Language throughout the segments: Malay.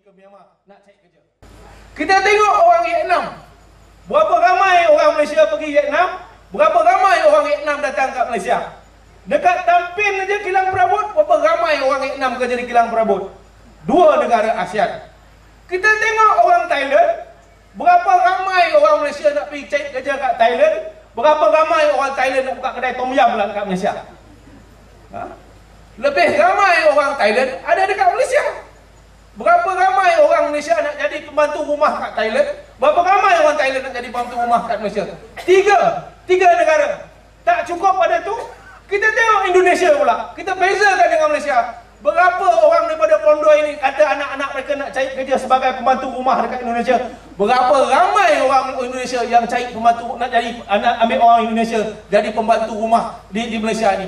ke Myanmar nak cari kerja. Kita tengok orang Vietnam. Berapa ramai orang Malaysia pergi Vietnam, berapa ramai orang Vietnam datang ke Malaysia. Dekat Tampin aja kilang perabot, berapa ramai orang Vietnam kerja di kilang perabot. Dua negara ASEAN. Kita tengok orang Thailand, berapa ramai orang Malaysia nak pergi cari kerja kat Thailand, berapa ramai orang Thailand nak buka kedai tom yum lah kat Malaysia. Lebih ramai orang Thailand ada dekat Malaysia. Berapa ramai orang Malaysia nak jadi pembantu rumah kat Thailand, berapa ramai orang Thailand nak jadi pembantu rumah kat Malaysia. Tiga negara. Tak cukup pada tu, kita tengok Indonesia pula. Kita bezakan dengan Malaysia. Berapa orang daripada Pondok ini kata anak-anak mereka nak cari kerja sebagai pembantu rumah dekat Indonesia. Berapa ramai orang Indonesia yang cari pembantu, nak jadi anak ambil orang Indonesia jadi pembantu rumah di Malaysia ni.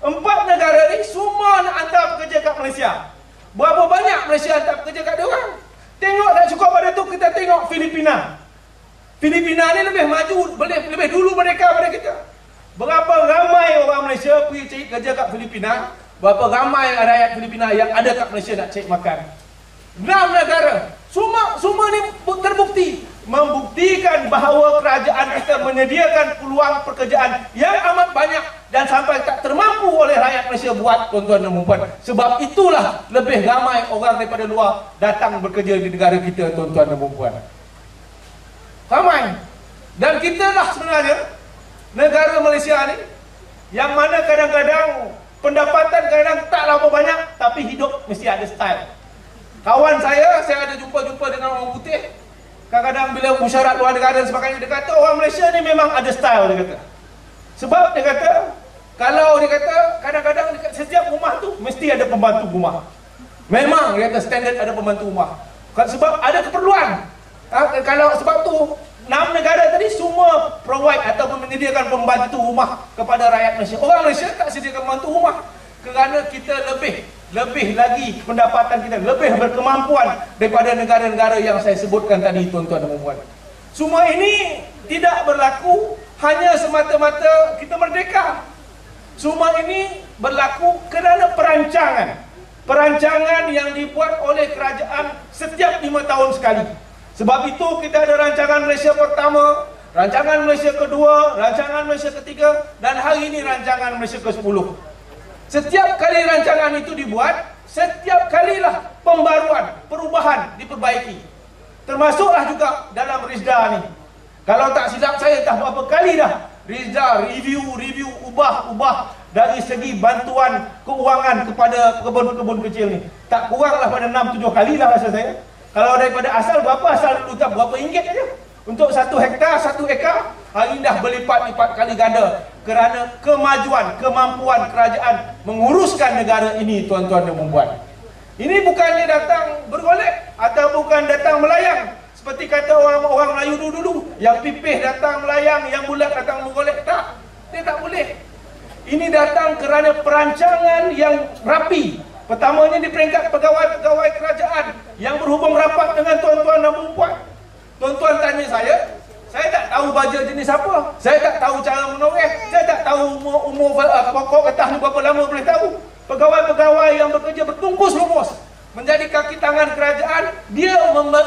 4 negara ni semua nak hantar pekerja kat Malaysia. Berapa banyak Malaysia hantar pekerja kat dia orang? Tengok tak cukup pada tu, kita tengok Filipina. Filipina ni lebih maju, lebih dulu mereka pada kita. Berapa ramai orang Malaysia pergi cari kerja kat Filipina, berapa ramai rakyat Filipina yang ada kat Malaysia nak cari makan. 6 negara. Semua ni terbukti, membuktikan bahawa kerajaan kita menyediakan peluang pekerjaan yang amat banyak dan sampai tak termampu oleh rakyat Malaysia buat, tuan-tuan dan puan-puan. Sebab itulah lebih ramai orang daripada luar datang bekerja di negara kita, tuan-tuan dan puan-puan. Ramai. Dan kita lah sebenarnya negara Malaysia ni yang mana kadang-kadang pendapatan kadang tak lama banyak, tapi hidup mesti ada style. Kawan saya ada jumpa dengan orang putih. Kadang-kadang bila musyarat luar negara dan sebagainya, dia kata orang Malaysia ni memang ada style, dia kata. Sebab dia kata, kalau dia kata kadang-kadang dekat setiap rumah tu mesti ada pembantu rumah. Memang dia kata standard ada pembantu rumah. Sebab ada keperluan. Kalau sebab tu 6 negara tadi semua provide ataupun menyediakan pembantu rumah kepada rakyat Malaysia. Orang Malaysia tak sediakan pembantu rumah kerana kita lebih lagi pendapatan kita, lebih berkemampuan daripada negara-negara yang saya sebutkan tadi, tuan-tuan dan puan-puan. Semua ini tidak berlaku hanya semata-mata kita merdeka. Semua ini berlaku kerana perancangan yang dibuat oleh kerajaan setiap 5 tahun sekali. Sebab itu kita ada rancangan Malaysia pertama, rancangan Malaysia kedua, rancangan Malaysia ketiga, dan hari ini rancangan Malaysia ke-10. Setiap kali rancangan itu dibuat, setiap kalilah pembaruan, perubahan diperbaiki. Termasuklah juga dalam Rizda ni. Kalau tak silap saya dah berapa kali dah Rizda review, ubah dari segi bantuan keuangan kepada kebun-kebun kecil ni. Tak kuranglah pada 6-7 kali lah rasa saya. Kalau daripada asal berapa, asal dulu tak berapa ringgit aja. Untuk 1 hektar, 1 ekar, hari ini dah berlipat-lipat kali ganda kerana kemajuan, kemampuan kerajaan menguruskan negara ini, tuan-tuan dan puan-puan. Ini bukannya datang bergolek atau bukan datang melayang seperti kata orang Melayu dulu, yang pipih datang melayang, yang bulat datang bergolek. Tak, dia tak boleh. Ini datang kerana perancangan yang rapi. Pertamanya di peringkat pegawai-pegawai kerajaan yang berhubung rapat dengan tuan-tuan dan puan-puan. Tuan-tuan tanya saya tak tahu baja jenis apa, saya tak tahu cara menoreh, saya tak tahu umur pokok getah ni berapa lama boleh tahu. Pegawai-pegawai yang bekerja bertungkus lumus menjadi kaki tangan kerajaan, dia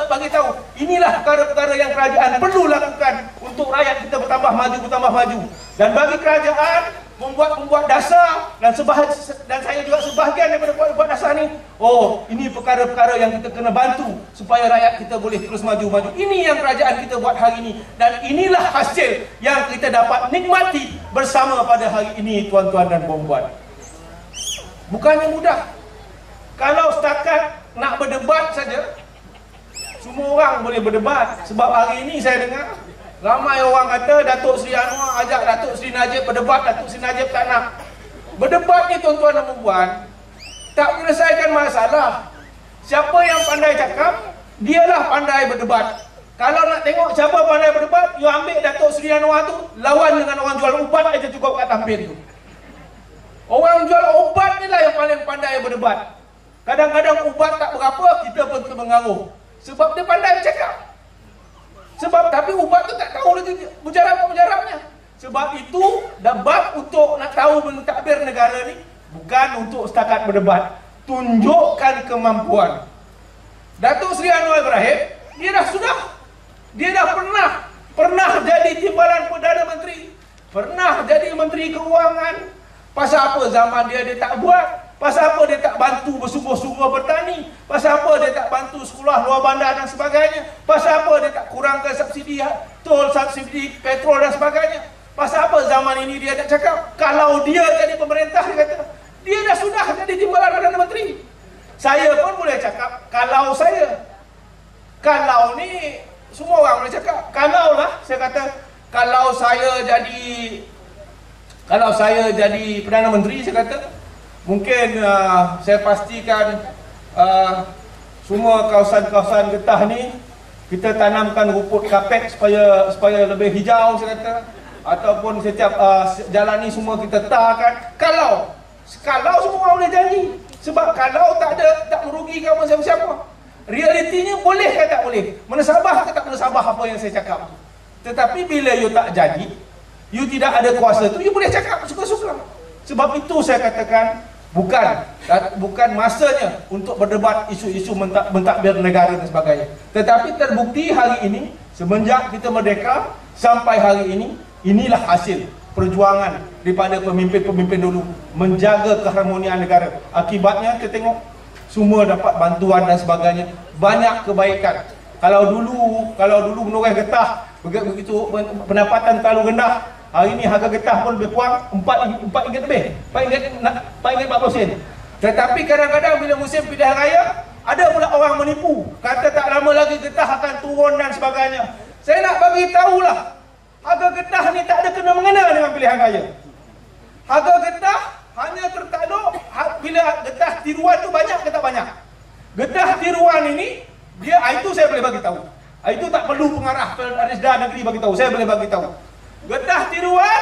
bagi tahu inilah perkara-perkara yang kerajaan perlu lakukan untuk rakyat kita bertambah maju. Dan bagi kerajaan membuat dasar, dan saya juga sebahagian daripada buat dasar ni. Oh, ini perkara-perkara yang kita kena bantu supaya rakyat kita boleh terus maju. Ini yang kerajaan kita buat hari ini, dan inilah hasil yang kita dapat nikmati bersama pada hari ini, tuan-tuan dan puan-puan. Bukannya mudah. Kalau setakat nak berdebat saja, semua orang boleh berdebat. Sebab hari ini saya dengar ramai orang kata Datuk Seri Anwar ajak Datuk Seri Najib berdebat, Datuk Seri Najib tak nak. Berdebat ni, tuan-tuan dan puan, tak menyelesaikan masalah. Siapa yang pandai cakap, dialah pandai berdebat. Kalau nak tengok siapa pandai berdebat, you ambil Datuk Seri Anwar tu, lawan dengan orang jual ubat aja cukup kat Tampin tu. Orang jual ubat ni lah yang paling pandai berdebat. Kadang-kadang ubat tak berapa, kita pun termengaruh. Sebab dia pandai bercakap. Tapi ubat tu tak tahu lagi mujarab-mujarabnya. Sebab itu debat untuk nak tahu mentadbir negara ni bukan untuk setakat berdebat. tunjukkan kemampuan. Datuk Seri Anwar Ibrahim, dia dah pernah jadi timbalan Perdana Menteri, pernah jadi Menteri Keuangan. Pasal apa zaman dia tak buat? Pasal apa dia tak bantu bersungguh-sungguh bertani? Pasal apa dia tak bantu sekolah luar bandar dan sebagainya? Pasal apa dia tak kurangkan subsidi tol, subsidi petrol dan sebagainya? Pasal apa zaman ini dia tak cakap? Kalau dia jadi pemerintah, dia kata dia sudah jadi timbalan Perdana Menteri. Saya pun boleh cakap kalau ni semua orang boleh cakap. Saya kata kalau saya jadi Perdana Menteri, saya kata mungkin saya pastikan semua kawasan-kawasan getah ni kita tanamkan rumput kapet supaya lebih hijau, saya kata. Ataupun setiap jalan ni semua kita tarkan. Kalau semua boleh janji. Sebab kalau tak merugikan siapa-siapa. Realitinya boleh ke tak boleh? Menasabah ke tak menasabah apa yang saya cakap. Tetapi bila you tak jadi, you tidak ada kuasa tu, you boleh cakap suka-suka. Sebab itu saya katakan bukan masanya untuk berdebat isu-isu mentadbir negara dan sebagainya. Tetapi terbukti hari ini, semenjak kita merdeka sampai hari ini, inilah hasil perjuangan daripada pemimpin-pemimpin dulu menjaga keharmonian negara. Akibatnya kita tengok semua dapat bantuan dan sebagainya, banyak kebaikan. Kalau dulu menoreh getah begitu pendapatan terlalu rendah, hari ini harga getah pun lebih kurang 4 ringgit lebih, 4 ringgit 40 sen. Tetapi kadang-kadang bila musim pilihan raya, ada pula orang menipu, kata tak lama lagi getah akan turun dan sebagainya. Saya nak bagi tahulah, harga getah ni tak ada kena-mengena dengan pilihan raya. Harga getah hanya tertakluk bila getah tiruan tu banyak ke tak banyak. Getah tiruan ini dia, itu saya boleh bagi tahu. Itu tak perlu pengarah Risda Negeri bagi tahu, saya boleh bagi tahu. Getah tiruan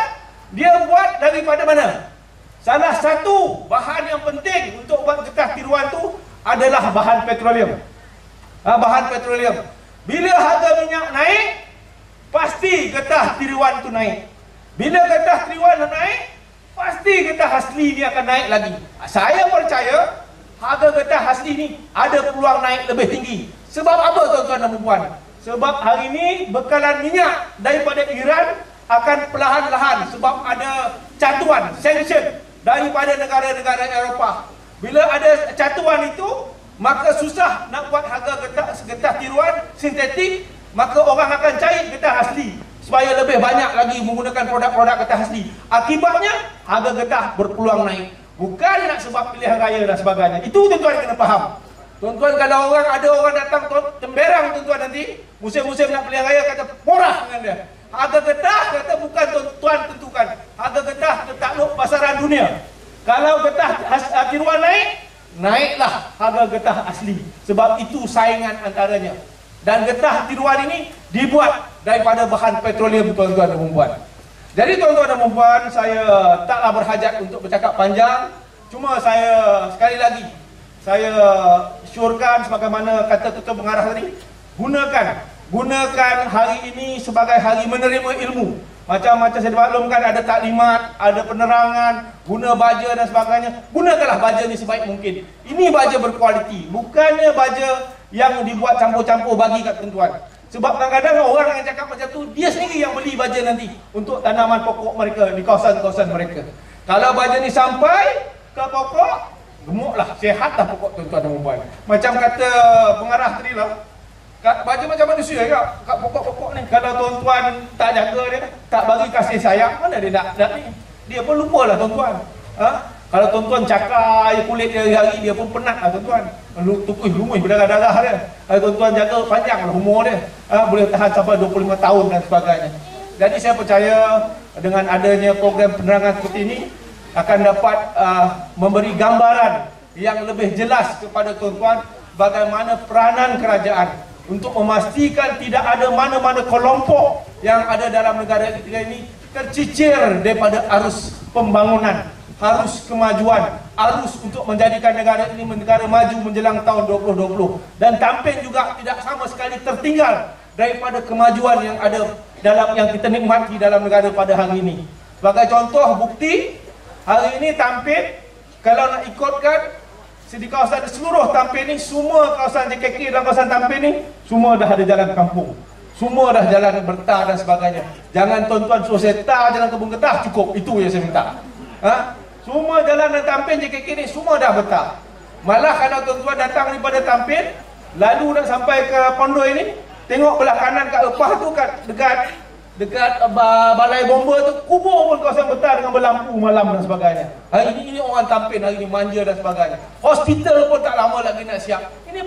dia buat daripada mana? Salah satu bahan yang penting untuk buat getah tiruan tu adalah bahan petroleum. Bahan petroleum. Bila harga minyak naik, pasti getah tiruan tu naik. Bila getah tiruan naik, pasti getah asli ni akan naik lagi. Saya percaya harga getah asli ni ada peluang naik lebih tinggi. Sebab apa tuan-tuan dan puan? Sebab hari ini bekalan minyak daripada Iran akan perlahan-lahan, sebab ada catuan, sanction daripada negara-negara Eropah. Bila ada catuan itu, maka susah nak buat harga getah tiruan sintetik, maka orang akan cari getah asli supaya lebih banyak lagi menggunakan produk-produk getah asli. Akibatnya harga getah berpeluang naik. Bukan nak sebab pilihan raya dan sebagainya. Itu tuan-tuan kena faham. Tuan-tuan, kalau ada orang datang temberang tuan-tuan nanti musim-musim nak pilihan raya, kata murah dengan dia. Harga getah kata bukan tuan-tuan tentukan. Harga getah tertakluk pasaran dunia. Kalau getah tiruan naiklah harga getah asli. Sebab itu saingan antaranya. Dan getah tiruan ini dibuat daripada bahan petroleum, tuan-tuan dan puan. Jadi tuan-tuan dan puan, saya taklah berhajat untuk bercakap panjang. Cuma saya sekali lagi saya syorkan sebagaimana kata Ketua Pengarah tadi, gunakan hari ini sebagai hari menerima ilmu. Macam-macam saya maklumkan, ada taklimat, ada penerangan, guna baja dan sebagainya. Gunakanlah baja ni sebaik mungkin. Ini baja berkualiti, bukannya baja yang dibuat campur-campur bagi kat tuan-tuan. Sebab kadang-kadang orang yang cakap macam tu, dia sendiri yang beli baja nanti untuk tanaman pokok mereka di kawasan-kawasan mereka. Kalau baja ni sampai ke pokok, gemuklah, sihatlah pokok tuan-tuan dan puan. Macam kata pengarah tadi lah, baja macam manusia juga, kat pokok-pokok ni. Kalau tuan-tuan tak jaga dia, tak bagi kasih sayang, mana dia nak ni? Dia pun lupalah tuan-tuan. Kalau tuan-tuan cakai kulit dia hari-hari, dia pun penat lah tuan-tuan. Lumui berdarah-darah dia. Kalau tuan-tuan jaga panjang lah umur dia, boleh tahan sampai 25 tahun dan sebagainya. Jadi saya percaya dengan adanya program penerangan seperti ini akan dapat memberi gambaran yang lebih jelas kepada tuan-tuan bagaimana peranan kerajaan untuk memastikan tidak ada mana-mana kelompok yang ada dalam negara kita ini tercicir daripada arus pembangunan, arus kemajuan, arus untuk menjadikan negara ini negara maju menjelang tahun 2020, dan tampil juga tidak sama sekali tertinggal daripada kemajuan yang ada dalam yang kita nikmati dalam negara pada hari ini. Sebagai contoh bukti, hari ini tampil kalau nak ikutkan di kawasan seluruh Tampin ni, semua kawasan JKK dan kawasan Tampin ni semua dah ada jalan kampung. Semua dah jalan bertar dan sebagainya. Jangan tuan-tuan suruh saya tar jalan kebun getah, cukup. Itu yang saya minta. Semua jalan dan Tampin JKK ni semua dah bertar. Malah kalau tuan-tuan datang daripada Tampin, lalu nak sampai ke Pondoi ni, tengok belah kanan kat Epah tu, dekat balai bomba tu, kubur pun kawasan bertar dengan berlampu malam dan sebagainya. Hari ini orang Tampin hari ini manja dan sebagainya. Hospital pun tak lama lagi nak siap. Ini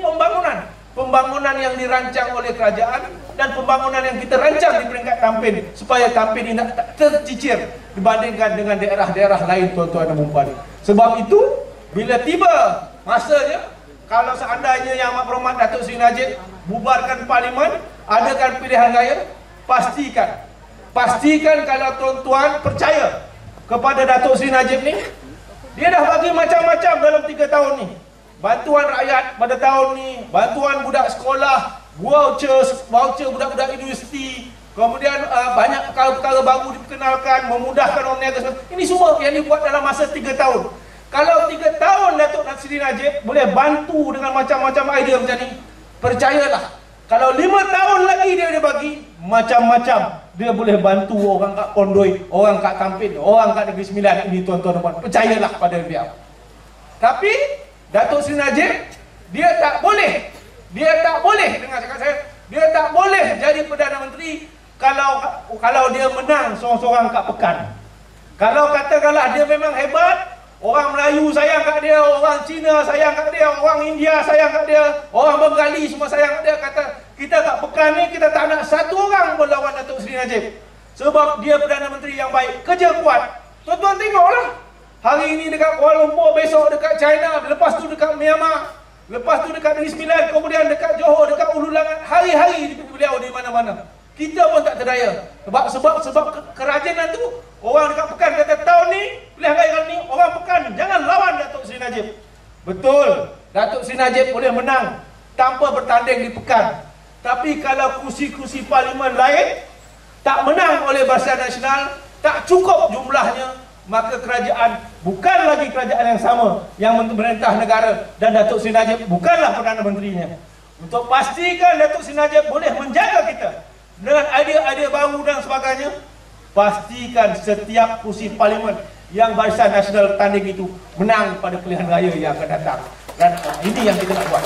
pembangunan yang dirancang oleh kerajaan dan pembangunan yang kita rancang di peringkat Tampin supaya Tampin ini tak tercicir dibandingkan dengan daerah-daerah lain, tuan-tuan dan puan. Sebab itu bila tiba masanya, kalau seandainya Yang Amat Berhormat Datuk Seri Najib bubarkan parlimen, adakan pilihan raya, pastikan kalau tuan-tuan percaya kepada Datuk Seri Najib ni, dia dah bagi macam-macam dalam 3 tahun ni. Bantuan rakyat pada tahun ni, bantuan budak sekolah, voucher budak-budak universiti, kemudian banyak perkara-perkara baru diperkenalkan, memudahkan orang niaga. Ini semua yang dibuat dalam masa 3 tahun. Kalau 3 tahun Datuk Seri Najib boleh bantu dengan macam-macam idea macam ni, percayalah, kalau 5 tahun lagi dia bagi macam-macam, dia boleh bantu orang kat Pondoi, orang kat Tampin, orang kat Negeri Sembilan ini, tuan-tuan dan puan. Percayalah pada beliau. Tapi Datuk Seri Najib, dia tak boleh dengar cakap saya, dia tak boleh jadi Perdana Menteri kalau dia menang seorang-seorang kat Pekan. Kalau katakanlah dia memang hebat, orang Melayu sayang kat dia, orang Cina sayang kat dia, orang India sayang kat dia, orang Bengali semua sayang kat dia, kata kita kat Pekan ni kita tak nak satu orang pun lawan Datuk Seri Najib. Sebab dia Perdana Menteri yang baik, kerja kuat. Tuan-tuan tengoklah. Hari ini dekat Kuala Lumpur, besok dekat China, lepas tu dekat Myanmar, lepas tu dekat Negeri Sembilan, kemudian dekat Johor, dekat Ulu Langat, hari-hari beliau di mana-mana. Kita pun tak terdaya. Sebab kerajinan tu, orang dekat Pekan kata tahun ni, pilihan raya kali ni, orang Pekan jangan lawan Datuk Seri Najib. Betul, Datuk Seri Najib boleh menang tanpa bertanding di Pekan. Tapi kalau kursi-kursi parlimen lain tak menang oleh Barisan Nasional, tak cukup jumlahnya, maka kerajaan bukan lagi kerajaan yang sama yang memerintah negara, dan Datuk Seri Najib bukanlah Perdana Menterinya. Untuk pastikan Datuk Seri Najib boleh menjaga kita dengan idea-idea baru dan sebagainya, pastikan setiap kursi parlimen yang Barisan Nasional tanding itu menang pada pilihan raya yang akan datang. Dan ini yang kita nak buat.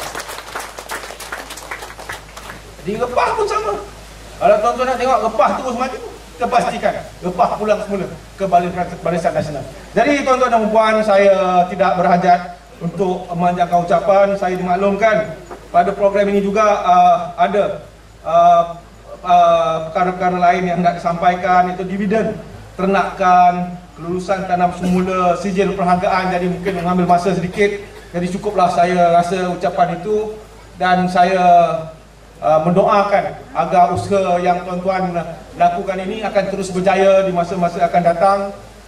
Di Repah pun sama. Kalau tuan-tuan nak tengok Repah terus maju, kita pastikan Repah pulang semula ke Barisan Nasional. Jadi tuan-tuan dan puan, saya tidak berhajat untuk memanjangkan ucapan. Saya dimaklumkan pada program ini juga ada perkara-perkara lain yang nak disampaikan, iaitu dividen ternakan, kelulusan tanam semula, sijil perhargaan. Jadi mungkin mengambil masa sedikit, jadi cukuplah saya rasa ucapan itu. Dan saya mendoakan agar usaha yang tuan-tuan lakukan ini akan terus berjaya di masa-masa akan datang.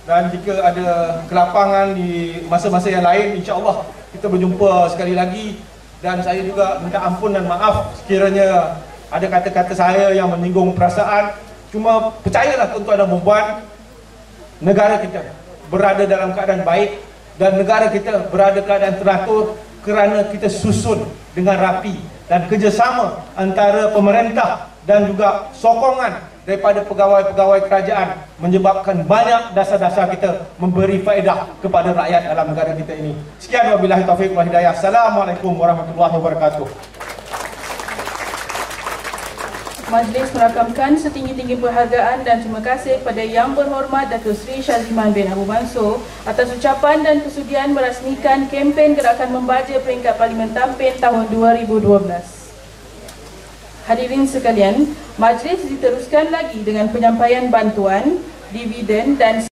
Dan jika ada kelapangan di masa-masa yang lain, insya-Allah kita berjumpa sekali lagi. Dan saya juga minta ampun dan maaf sekiranya ada kata-kata saya yang menyinggung perasaan. Cuma percayalah tuan-tuan dan puan, negara kita berada dalam keadaan baik dan negara kita berada keadaan teratur kerana kita susun dengan rapi dan kerjasama antara pemerintah dan juga sokongan daripada pegawai-pegawai kerajaan menyebabkan banyak dasar-dasar kita memberi faedah kepada rakyat dalam negara kita ini. Sekian, wabillahi taufiq wal hidayah. Assalamualaikum warahmatullahi wabarakatuh. Majlis merakamkan setinggi-tinggi penghargaan dan terima kasih kepada Yang Berhormat Datuk Seri Shaziman bin Abu Mansur atas ucapan dan kesudian merasmikan kempen Gerakan Membaja Peringkat Parlimen Tampin tahun 2012. Hadirin sekalian, majlis diteruskan lagi dengan penyampaian bantuan, dividen dan